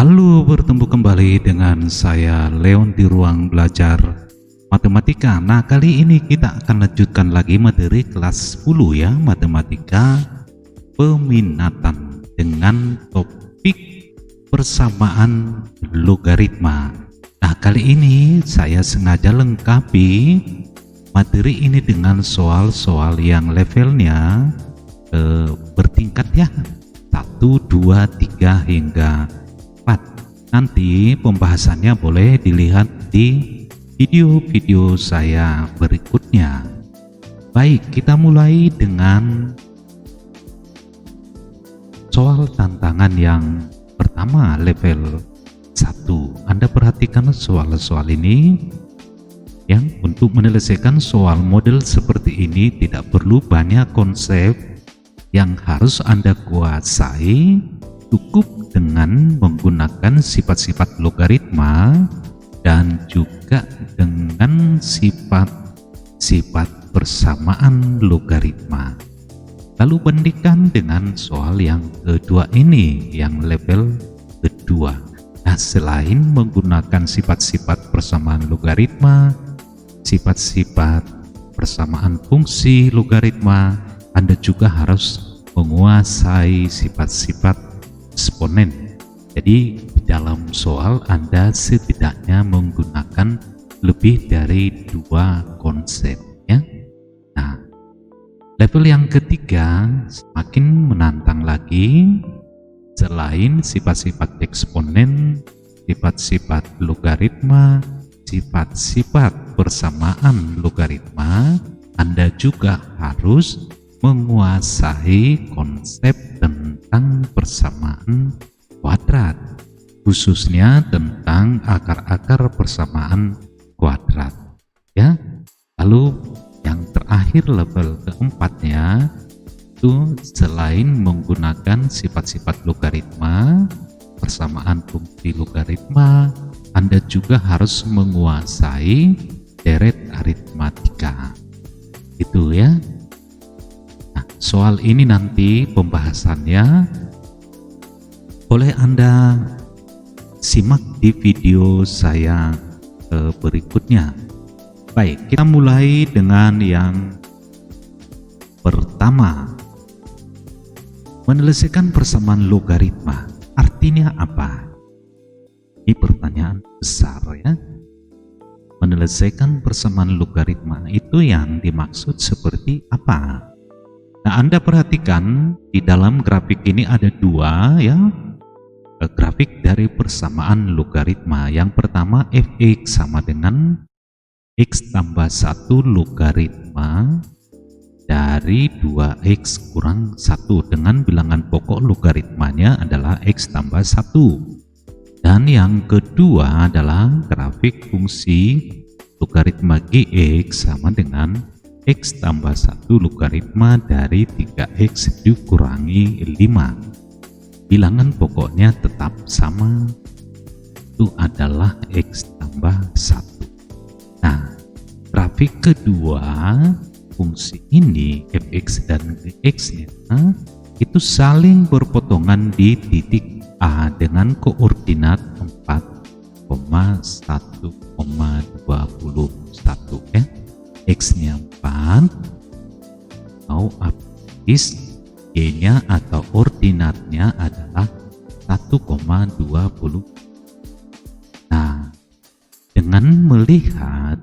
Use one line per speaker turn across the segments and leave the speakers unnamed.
Halo, bertemu kembali dengan saya Leon di ruang belajar matematika. Nah, kali ini kita akan lanjutkan lagi materi kelas 10 ya, matematika peminatan dengan topik persamaan logaritma. Nah, kali ini saya sengaja lengkapi materi ini dengan soal-soal yang levelnya bertingkat ya, 1, 2, 3 hingga 4. Nanti pembahasannya boleh dilihat di video-video saya berikutnya. Baik, kita mulai dengan soal tantangan yang pertama, level 1. Anda perhatikan soal-soal ini yang untuk menyelesaikan soal model seperti ini tidak perlu banyak konsep yang harus Anda kuasai, cukup dengan menggunakan sifat-sifat logaritma dan juga dengan sifat-sifat persamaan logaritma. Lalu bandingkan dengan soal yang kedua ini, yang level kedua. Nah, selain menggunakan sifat-sifat persamaan logaritma, sifat-sifat persamaan fungsi logaritma, Anda juga harus menguasai sifat-sifat eksponen. Jadi di dalam soal Anda setidaknya menggunakan lebih dari 2 konsep ya. Nah, level yang ketiga semakin menantang lagi. Selain sifat-sifat eksponen, sifat-sifat logaritma, sifat-sifat persamaan logaritma, Anda juga harus menguasai konsep tentang persamaan kuadrat, khususnya tentang akar-akar persamaan kuadrat ya. Lalu yang terakhir, level keempatnya itu selain menggunakan sifat-sifat logaritma, persamaan fungsi logaritma, Anda juga harus menguasai deret aritmatika itu ya. Nah, soal ini nanti pembahasannya boleh Anda simak di video saya berikutnya. Baik, kita mulai dengan yang pertama. Menyelesaikan persamaan logaritma artinya apa? Ini pertanyaan besar ya. Menyelesaikan persamaan logaritma itu yang dimaksud seperti apa? Nah, Anda perhatikan di dalam grafik ini ada 2 ya, grafik dari persamaan logaritma. Yang pertama, fx sama dengan x tambah 1 logaritma dari 2x kurang 1 dengan bilangan pokok logaritmanya adalah x tambah 1. Dan yang kedua adalah grafik fungsi logaritma gx sama dengan x tambah 1 logaritma dari 3x dikurangi 5. Bilangan pokoknya tetap sama, itu adalah x tambah 1. Nah, grafik kedua fungsi ini fx dan gx nya itu saling berpotongan di titik A dengan koordinat 4,1,21 ya. X nya 4, mau habis Y nya atau ordinatnya adalah 1,20. Nah, dengan melihat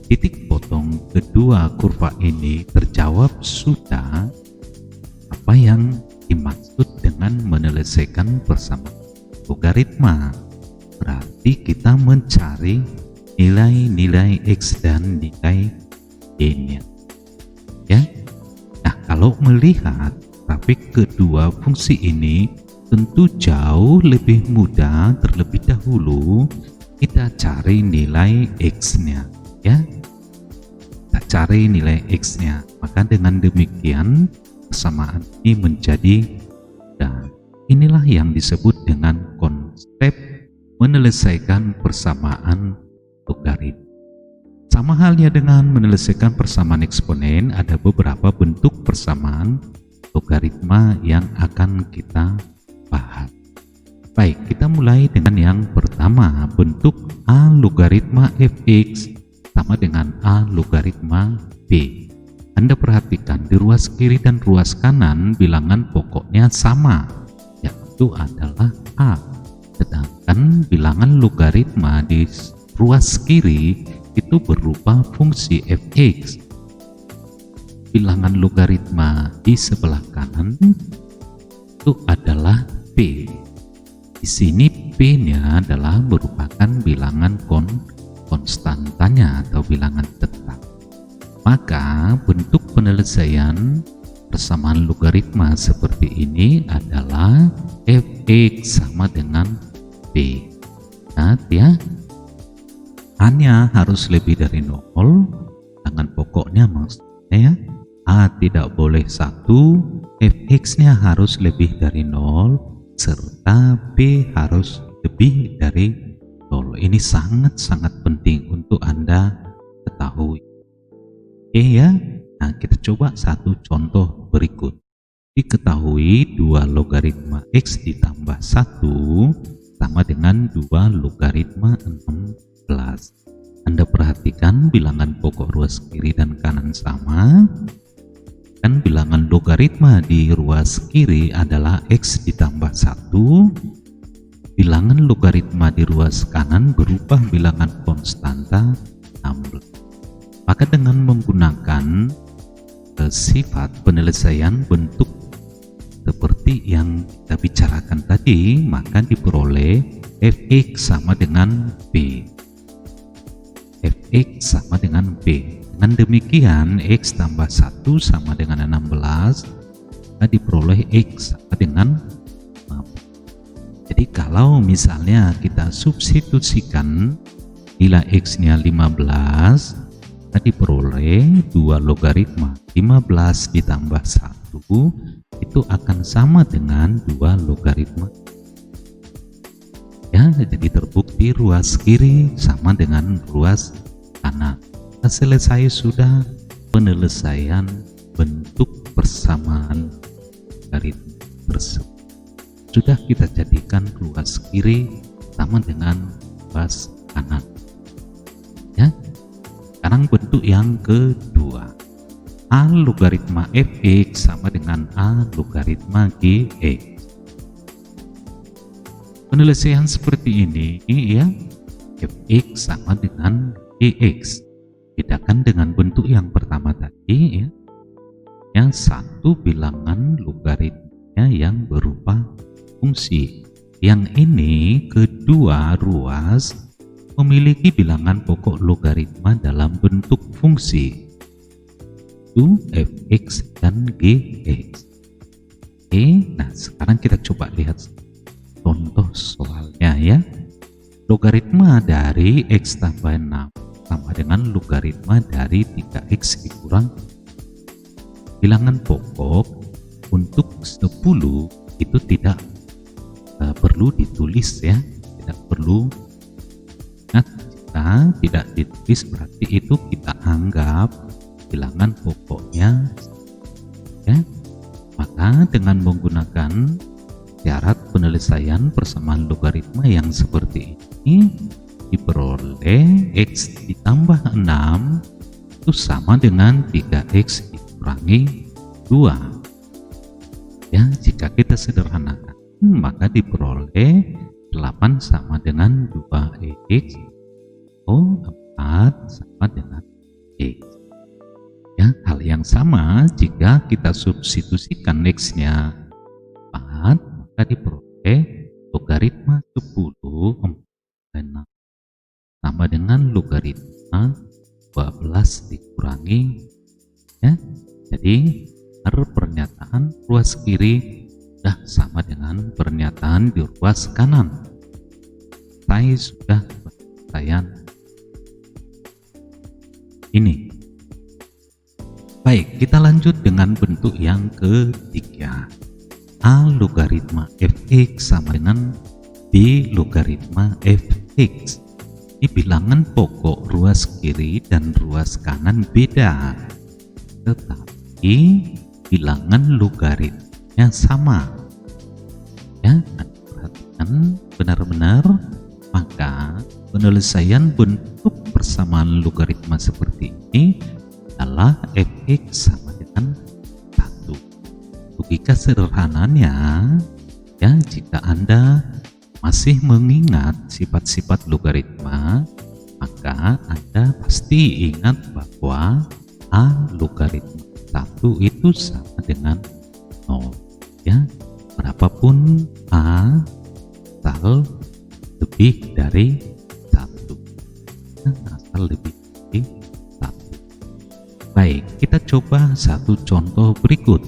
titik potong kedua kurva ini terjawab sudah apa yang dimaksud dengan menyelesaikan persamaan logaritma. Berarti kita mencari nilai-nilai x dan nilai y-nya ya. Nah, kalau melihat grafik kedua fungsi ini tentu jauh lebih mudah. Terlebih dahulu kita cari nilai x-nya ya. Kita cari nilai x-nya, maka dengan demikian persamaan ini menjadi mudah. Inilah yang disebut dengan konsep menyelesaikan persamaan logaritma. Sama halnya dengan menyelesaikan persamaan eksponen, ada beberapa bentuk persamaan logaritma yang akan kita bahas. Baik, kita mulai dengan yang pertama. Bentuk A logaritma fx sama dengan A logaritma b. Anda perhatikan di ruas kiri dan ruas kanan bilangan pokoknya sama, yaitu adalah A. Sedangkan bilangan logaritma di ruas kiri itu berupa fungsi fx. Bilangan logaritma di sebelah kanan itu adalah b. Di sini p-nya adalah merupakan bilangan konstantanya atau bilangan tetap. Maka bentuk penyelesaian persamaan logaritma seperti ini adalah fx sama dengan b. Ingat ya, a-nya harus lebih dari 0, bilangan pokoknya maksudnya ya. A tidak boleh 1, fx-nya harus lebih dari 0, serta b harus lebih dari 0. Ini sangat-sangat penting untuk Anda ketahui. Oke ya, nah kita coba satu contoh berikut. Diketahui 2 logaritma x ditambah 1 sama dengan 2 logaritma 16. Anda perhatikan bilangan pokok ruas kiri dan kanan sama, dan bilangan logaritma di ruas kiri adalah x ditambah 1. Bilangan logaritma di ruas kanan berupa bilangan konstanta 16. Maka dengan menggunakan sifat penyelesaian bentuk seperti yang kita bicarakan tadi, maka diperoleh fx sama dengan b. fx sama dengan b. Dengan demikian x tambah 1 sama dengan 16, maka diperoleh x sama dengan 15. Jadi kalau misalnya kita substitusikan nilai x-nya 15, maka diperoleh 2 logaritma 15 ditambah 1 itu akan sama dengan 2 logaritma. Ya, jadi terbukti ruas kiri sama dengan ruas kanan. Selesai sudah penyelesaian bentuk persamaan logaritma tersebut. Sudah kita jadikan ruas kiri sama dengan ruas kanan. Ya, sekarang bentuk yang kedua. A logaritma fx sama dengan A logaritma gx. Penyelesaian seperti ini ya, fx sama dengan gx. Bedakan dengan bentuk yang pertama tadi ya, yang satu bilangan logaritmanya yang berupa fungsi. Yang ini kedua ruas memiliki bilangan pokok logaritma dalam bentuk fungsi, itu fx dan gx. Oke, nah sekarang kita coba lihat contoh soalnya ya. Logaritma dari x tambah 6 sama dengan logaritma dari 3x dikurang bilangan pokok untuk 10 itu tidak perlu ditulis ya, tidak perlu. Nah, jika tidak ditulis berarti itu kita anggap bilangan pokoknya ya. Maka dengan menggunakan syarat penyelesaian persamaan logaritma yang seperti ini, diperoleh x ditambah 6 itu sama dengan 3x dikurangi 2. Ya, jika kita sederhanakan maka diperoleh 8 sama dengan 2x, 4 sama dengan x. Ya, hal yang sama jika kita substitusikan x-nya 4, maka diperoleh logaritma 10 6 sama dengan logaritma 12 dikurangi ya. Jadi pernyataan ruas kiri sudah sama dengan pernyataan di ruas kanan. Saya sudah penyelesaian ini. Baik, kita lanjut dengan bentuk yang ketiga. A logaritma fx sama dengan b logaritma fx. Di bilangan pokok ruas kiri dan ruas kanan beda, tetapi bilangan logaritmanya sama. Ya, perhatikan perhatikan benar-benar, maka penyelesaian bentuk persamaan logaritma seperti ini adalah fx sama dengan 1. Logika sederhananya, ya, jika Anda masih mengingat sifat-sifat logaritma, maka Anda pasti ingat bahwa A logaritma 1 itu sama dengan 0, ya. Berapapun A asal lebih dari 1, asal lebih dari 1. Baik, kita coba satu contoh berikut.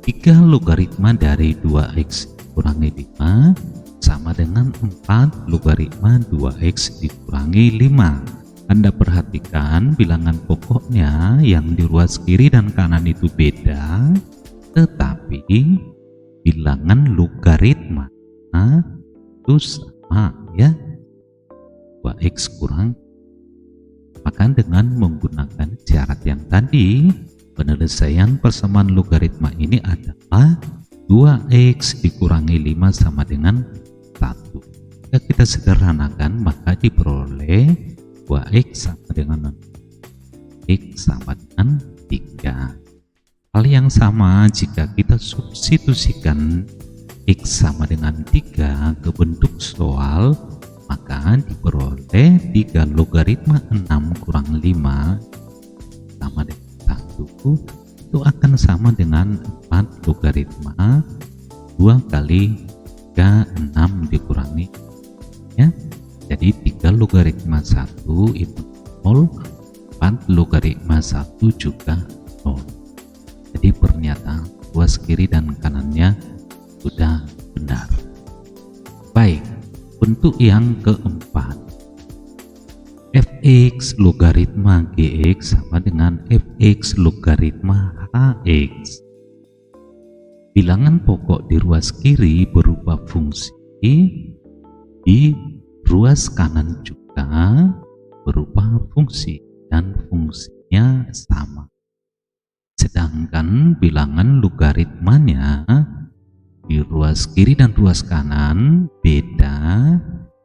3 logaritma dari 2x dikurangi 5 sama dengan 4 logaritma 2x dikurangi 5. Anda perhatikan bilangan pokoknya yang di ruas kiri dan kanan itu beda, tetapi bilangan logaritma itu sama, ya. 2x kurang. Maka dengan menggunakan syarat yang tadi, penyelesaian persamaan logaritma ini adalah 2x dikurangi 5 sama dengan 1. Jika kita sederhanakan, maka diperoleh 2x sama dengan x sama dengan 3. Hal yang sama jika kita substitusikan x sama dengan 3 ke bentuk soal, maka diperoleh 3 logaritma 6 kurang 5 sama dengan 1 itu akan sama dengan 4 logaritma 2 kali 3, 6 dikurangi, ya. Jadi 3 logaritma 1 itu 0, 4 logaritma 1 juga 0. Jadi pernyataan ruas kiri dan kanannya sudah benar. Baik, bentuk yang keempat, fx logaritma gx sama dengan fx logaritma hx. Bilangan pokok di ruas kiri berupa fungsi, di ruas kanan juga berupa fungsi dan fungsinya sama. Sedangkan bilangan logaritmanya di ruas kiri dan ruas kanan beda,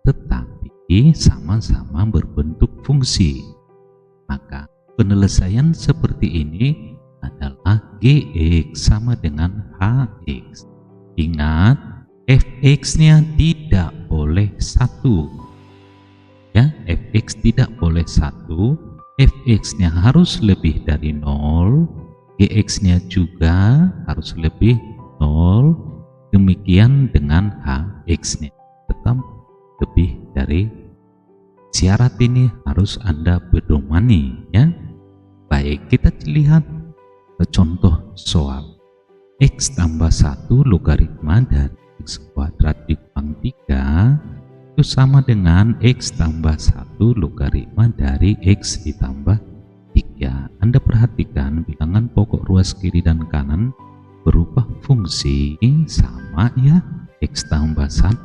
tetapi sama-sama berbentuk fungsi. Maka penyelesaian seperti ini adalah gx sama dengan hx. Ingat, fx-nya tidak boleh 1, ya. Fx tidak boleh 1, fx-nya harus lebih dari 0, gx-nya juga harus lebih 0. Demikian dengan hx-nya tetap lebih dari. Syarat ini harus Anda pedomani, ya. Baik, kita lihat contoh soal. X tambah 1 logaritma dari x kuadrat dikurangi 3 itu sama dengan x tambah 1 logaritma dari x ditambah 3. Anda perhatikan bilangan pokok ruas kiri dan kanan berupa fungsi sama, ya, x tambah 1.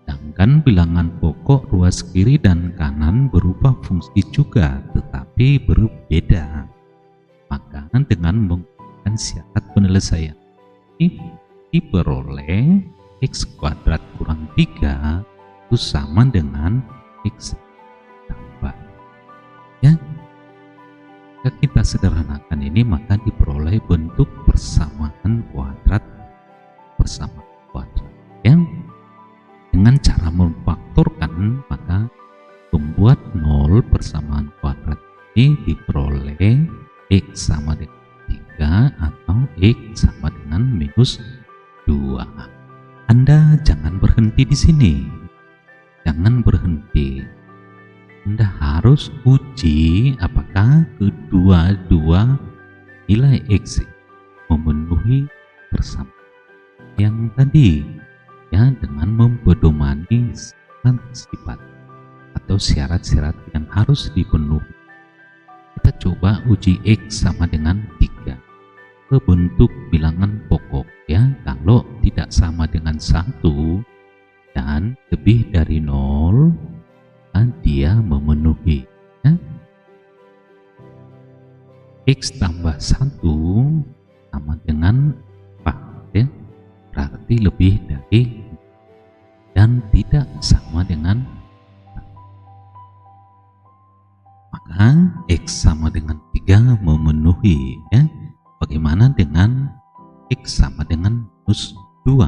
Sedangkan bilangan pokok ruas kiri dan kanan berupa fungsi juga, tetapi berbeda. Maka dengan menggunakan syarat penyelesaian ini diperoleh x kuadrat kurang 3 itu sama dengan x tambah, ya. Jika kita sederhanakan ini, maka diperoleh bentuk persamaan kuadrat, ya. Dengan cara memfaktorkan, maka membuat 0 persamaan kuadrat ini diperoleh x sama dengan 3 atau x sama dengan minus 2. Anda jangan berhenti di sini, jangan berhenti. Anda harus uji apakah kedua-dua nilai x memenuhi persamaan yang tadi, ya, dengan mempedomani sifat atau syarat-syarat yang harus dipenuhi. Kita coba uji x sama dengan 3 ke bentuk bilangan pokok, ya. Kalau tidak sama dengan 1 dan lebih dari 0, dia memenuhi, ya. X tambah 1 sama dengan 4, ya, berarti lebih dari. dan tidak sama dengan, maka X sama dengan 3 memenuhi ya. Bagaimana dengan X sama dengan minus 2?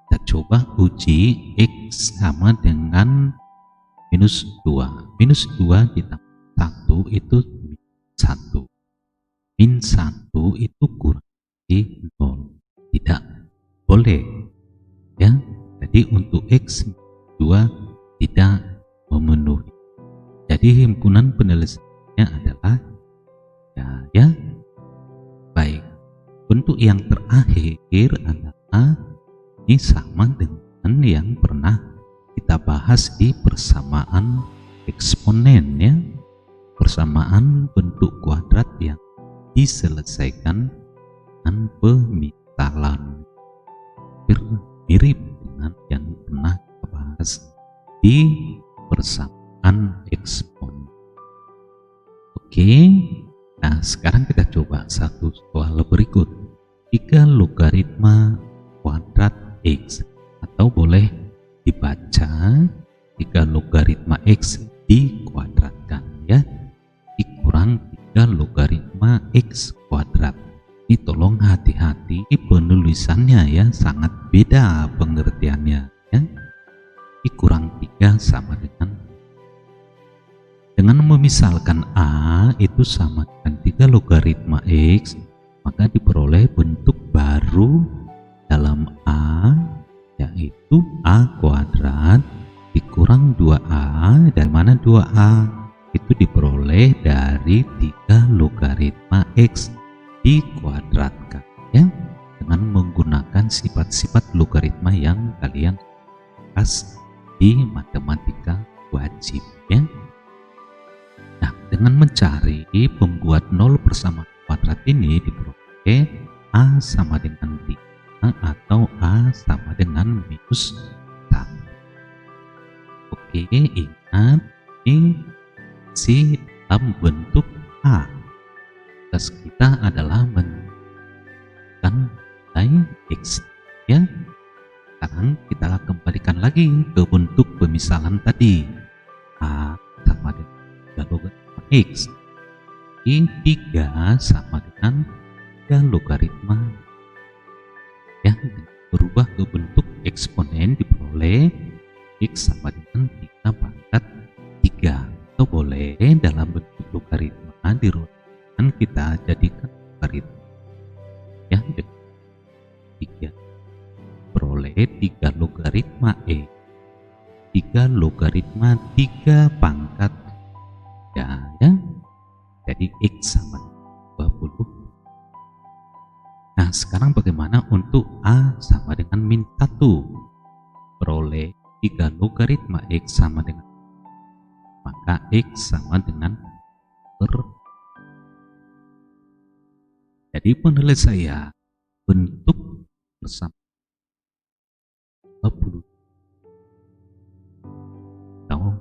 Kita coba uji X sama dengan minus 2. Minus 2 ditambah 1 itu min 1. Min 1 itu kurang dari 0. Tidak boleh ya. Jadi untuk X 2 tidak memenuhi. Jadi himpunan penyelesaiannya adalah ya. Baik. Untuk yang terakhir adalah ini sama dengan yang pernah kita bahas di persamaan eksponen ya. Persamaan bentuk kuadrat yang diselesaikan dengan pemisalan. Mirip dengan yang pernah kita bahas di persamaan eksponen. Oke. Nah, sekarang kita coba satu soal berikut. 3 logaritma kuadrat X, atau boleh dibaca 3 logaritma X dikuadratkan ya, dikurang 3 logaritma X kuadrat. Ini tolong hati-hati penulisannya ya, sangat beda pengertiannya ya. Dikurang 3 sama dengan memisalkan A itu sama dengan 3 logaritma X, maka diperoleh bentuk baru dalam A, yaitu A kuadrat dikurang 2A, dari mana 2A itu diperoleh dari 3 logaritma X dikuadratkan ya, dengan menggunakan sifat-sifat logaritma yang kalian bahas di matematika wajib ya. Nah, dengan mencari pembuat 0 bersama kuadrat ini diperoleh A sama dengan 3 atau A sama dengan minus 1. Oke, ingat ini si dalam bentuk A. Tugas kita adalah menentukan nilai X ya. Sekarang kita kembalikan lagi ke bentuk pemisalan tadi. A sama dengan 3 logaritma X. Ini 3 sama dengan 3 logaritma ya, berubah ke bentuk eksponen diperoleh X sama dengan 3 pangkat 3, atau boleh dalam bentuk logaritma dirumuskan kita jadikan logaritma ya, 3 peroleh 3 logaritma E, 3 logaritma 3 pangkat ya, jadi X sama 20. Nah, sekarang bagaimana untuk A sama dengan min 1? Peroleh 3 logaritma X sama dengan, maka X sama dengan jadi penyelesaian bentuk bersama 20 atau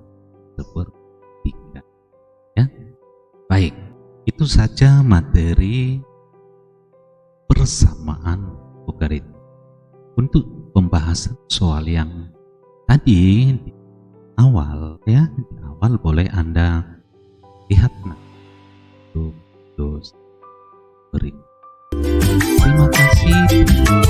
sepertiga ya. Baik, itu saja materi persamaan logaritma. Untuk pembahasan soal yang tadi di awal ya, di awal boleh Anda lihat untuk berikut. Terima kasih.